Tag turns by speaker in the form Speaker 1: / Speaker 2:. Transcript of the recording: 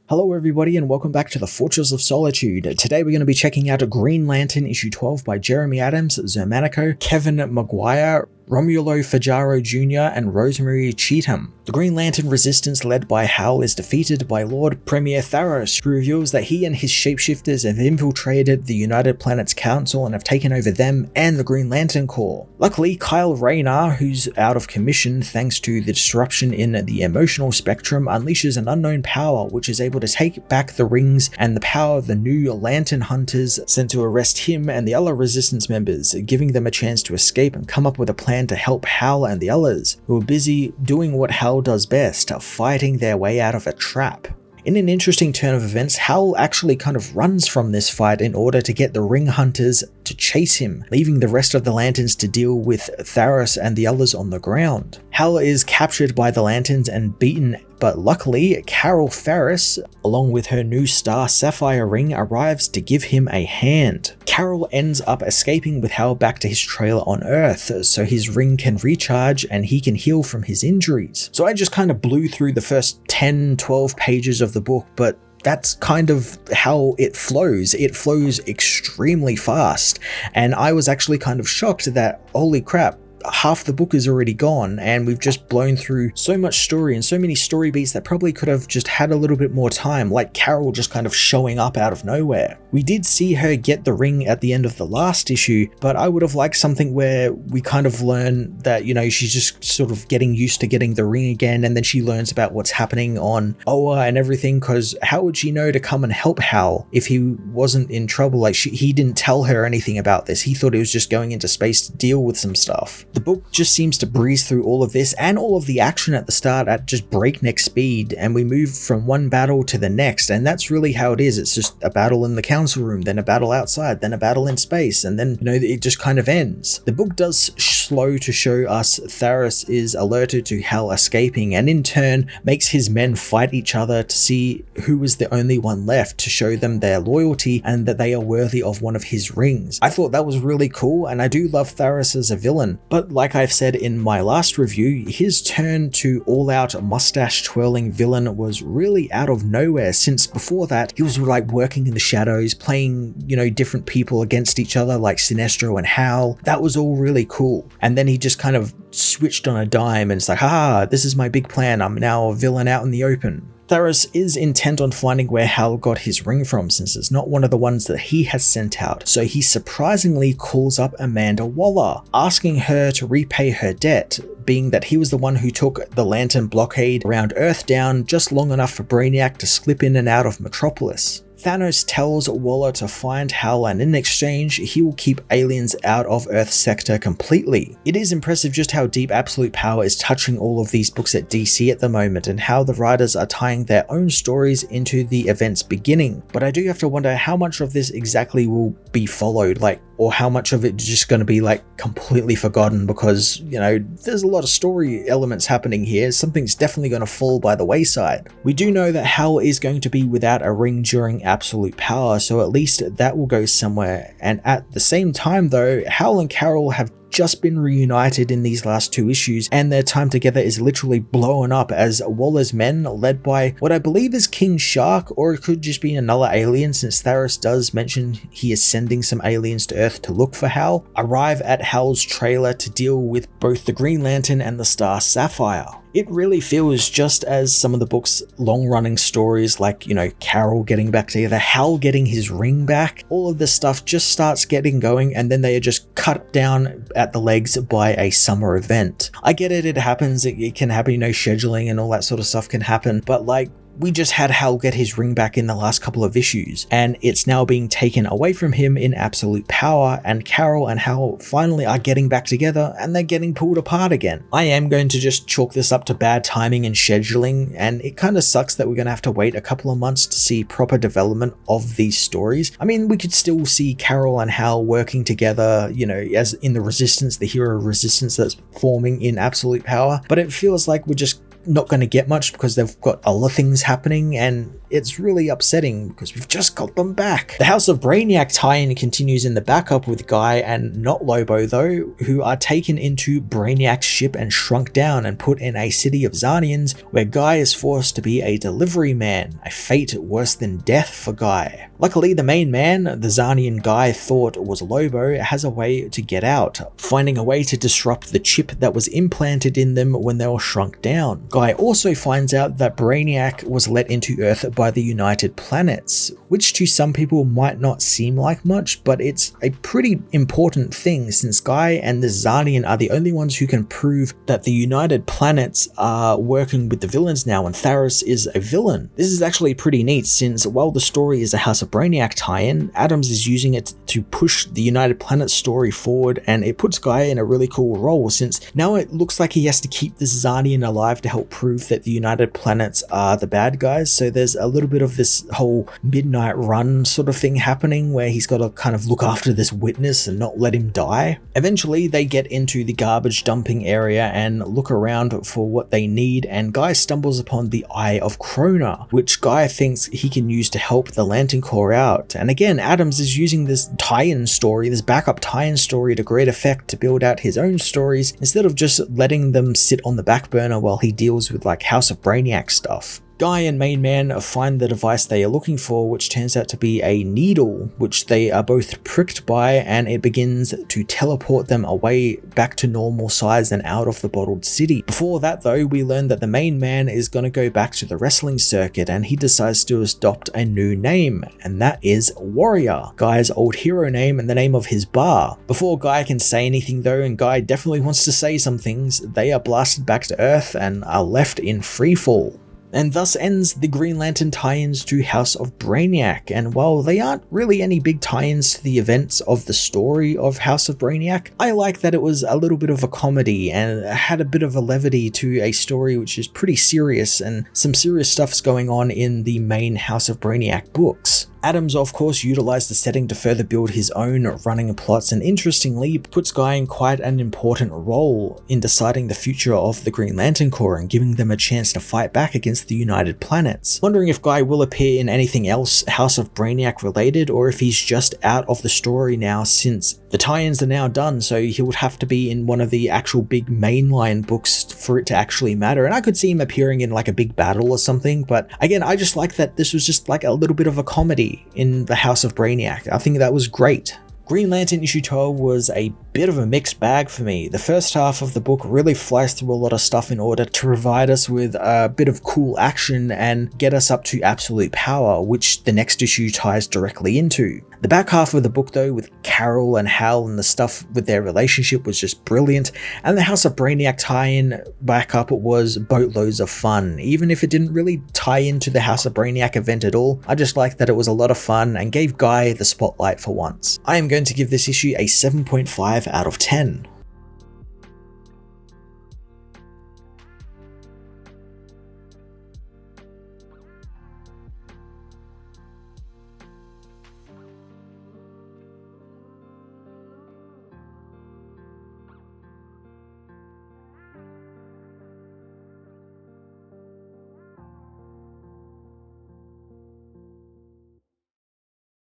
Speaker 1: Hello everybody and welcome back to the Fortress of Solitude. Today we're going to be checking out Green Lantern issue 12 by Jeremy Adams, Zermanico, Kevin Maguire, Romulo Fajaro Jr. and Rosemary Cheatham. The Green Lantern resistance led by Hal is defeated by Lord Premier Tharos, who reveals that he and his shapeshifters have infiltrated the United Planets Council and have taken over them and the Green Lantern Corps. Luckily, Kyle Rayner, who's out of commission thanks to the disruption in the emotional spectrum, unleashes an unknown power which is able to take back the rings and the power of the new Lantern Hunters sent to arrest him and the other resistance members, giving them a chance to escape and come up with a plan to help Hal and the others, who are busy doing what Hal does best, fighting their way out of a trap. In an interesting turn of events, Hal actually kind of runs from this fight in order to get the Ring Hunters to chase him, leaving the rest of the Lanterns to deal with Tharos and the others on the ground. Hal is captured by the Lanterns and beaten, but luckily, Carol Ferris, along with her new star Sapphire ring, arrives to give him a hand. Carol ends up escaping with Hal back to his trailer on Earth, so his ring can recharge and he can heal from his injuries. So I just kind of blew through the first 10-12 pages of the book, but that's kind of how it flows. It flows extremely fast, and I was actually kind of shocked that, holy crap, half the book is already gone and we've just blown through so much story and so many story beats that probably could have just had a little bit more time, like Carol just kind of showing up out of nowhere. We did see her get the ring at the end of the last issue, but I would have liked something where we kind of learn that, you know, she's just sort of getting used to getting the ring again, and then she learns about what's happening on Oa and everything, because how would she know to come and help Hal if he wasn't in trouble? Like, he didn't tell her anything about this. He thought he was just going into space to deal with some stuff. The book just seems to breeze through all of this and all of the action at the start at just breakneck speed, and we move from one battle to the next, and that's really how it is. It's just a battle in the council room, then a battle outside, then a battle in space, and then, you know, it just kind of ends. The book does slow to show us Tharos is alerted to Hal escaping, and in turn makes his men fight each other to see who is the only one left, to show them their loyalty and that they are worthy of one of his rings. I thought that was really cool, and I do love Tharos as a villain, but like I've said in my last review, his turn to all-out mustache-twirling villain was really out of nowhere, since before that he was like working in the shadows, playing, you know, different people against each other like Sinestro and Hal. That was all really cool. And then he just kind of switched on a dime and it's like, this is my big plan, I'm now a villain out in the open. Tharos is intent on finding where Hal got his ring from, since it's not one of the ones that he has sent out, so he surprisingly calls up Amanda Waller, asking her to repay her debt, being that he was the one who took the Lantern blockade around Earth down just long enough for Brainiac to slip in and out of Metropolis. Thanos tells Waller to find Hal, and in exchange, he will keep aliens out of Earth's sector completely. It is impressive just how deep Absolute Power is touching all of these books at DC at the moment, and how the writers are tying their own stories into the event's beginning. But I do have to wonder how much of this exactly will be followed, or how much of it is just going to be completely forgotten, because, you know, there's a lot of story elements happening here. Something's definitely going to fall by the wayside. We do know that Hal is going to be without a ring during Absolute Power, so at least that will go somewhere. And at the same time though, Hal and Carol have just been reunited in these last two issues, and their time together is literally blown up as Waller's men, led by what I believe is King Shark, or it could just be another alien, since Tharos does mention he is sending some aliens to Earth to look for Hal, arrive at Hal's trailer to deal with both the Green Lantern and the star Sapphire. It really feels just as some of the book's long-running stories, like, you know, Carol getting back together, Hal getting his ring back, all of this stuff just starts getting going, and then they are just cut down at the legs by a summer event. I get it, it happens, it can happen, you know, scheduling and all that sort of stuff can happen, but we just had Hal get his ring back in the last couple of issues, and it's now being taken away from him in Absolute Power, and Carol and Hal finally are getting back together, and they're getting pulled apart again. I am going to just chalk this up to bad timing and scheduling, and it kind of sucks that we're going to have to wait a couple of months to see proper development of these stories. I mean, we could still see Carol and Hal working together, you know, as in the Resistance, the hero resistance that's forming in Absolute Power, but it feels like we're just not going to get much because they've got other things happening, and it's really upsetting because we've just got them back. The House of BRAINIAC tie-in continues in the backup with Guy and not Lobo though, who are taken into BRAINIAC's ship and shrunk down and put in a city of Xarnians where Guy is forced to be a delivery man, a fate worse than death for Guy. Luckily, the main man, the Xarnian Guy thought was Lobo, has a way to get out, finding a way to disrupt the chip that was implanted in them when they were shrunk down. Guy also finds out that BRAINIAC was let into Earth by the United Planets, which to some people might not seem like much, but it's a pretty important thing since Guy and the Xarnian are the only ones who can prove that the United Planets are working with the villains now and Tharos is a villain. This is actually pretty neat since while the story is a House of BRAINIAC tie-in, Adams is using it to push the United Planets story forward, and it puts Guy in a really cool role since now it looks like he has to keep the Xarnian alive to help prove that the United Planets are the bad guys. So there's a little bit of this whole midnight run sort of thing happening where he's got to kind of look after this witness and not let him die. Eventually they get into the garbage dumping area and look around for what they need, and Guy stumbles upon the Eye of Krona, which Guy thinks he can use to help the Lantern Corps out. And again, Adams is using this tie-in story, this backup tie-in story to great effect to build out his own stories instead of just letting them sit on the back burner while he deals with like House of BRAINIAC stuff. Guy and Main Man find the device they are looking for, which turns out to be a needle, which they are both pricked by, and it begins to teleport them away back to normal size and out of the bottled city. Before that though, we learn that the Main Man is going to go back to the wrestling circuit, and he decides to adopt a new name, and that is Warrior, Guy's old hero name and the name of his bar. Before Guy can say anything though, and Guy definitely wants to say some things, they are blasted back to Earth and are left in freefall. And thus ends the Green Lantern tie-ins to House of BRAINIAC, and while they aren't really any big tie-ins to the events of the story of House of BRAINIAC, I like that it was a little bit of a comedy and had a bit of a levity to a story which is pretty serious, and some serious stuff's going on in the main House of BRAINIAC books. Adams of course utilized the setting to further build his own running plots, and interestingly puts Guy in quite an important role in deciding the future of the Green Lantern Corps and giving them a chance to fight back against the United Planets. Wondering if Guy will appear in anything else House of BRAINIAC related, or if he's just out of the story now since the tie-ins are now done, so he would have to be in one of the actual big mainline books for it to actually matter. And I could see him appearing in like a big battle or something, but again, I just like that this was just like a little bit of a comedy in the House of BRAINIAC. I think that was great. Green Lantern issue 12 was a bit of a mixed bag for me. The first half of the book really flies through a lot of stuff in order to provide us with a bit of cool action and get us up to absolute power, which the next issue ties directly into. The back half of the book though, with Carol and Hal and the stuff with their relationship, was just brilliant, and the House of BRAINIAC tie-in backup was boatloads of fun. Even if it didn't really tie into the House of BRAINIAC event at all, I just liked that it was a lot of fun and gave Guy the spotlight for once. I am going to give this issue a 7.5 out of 10.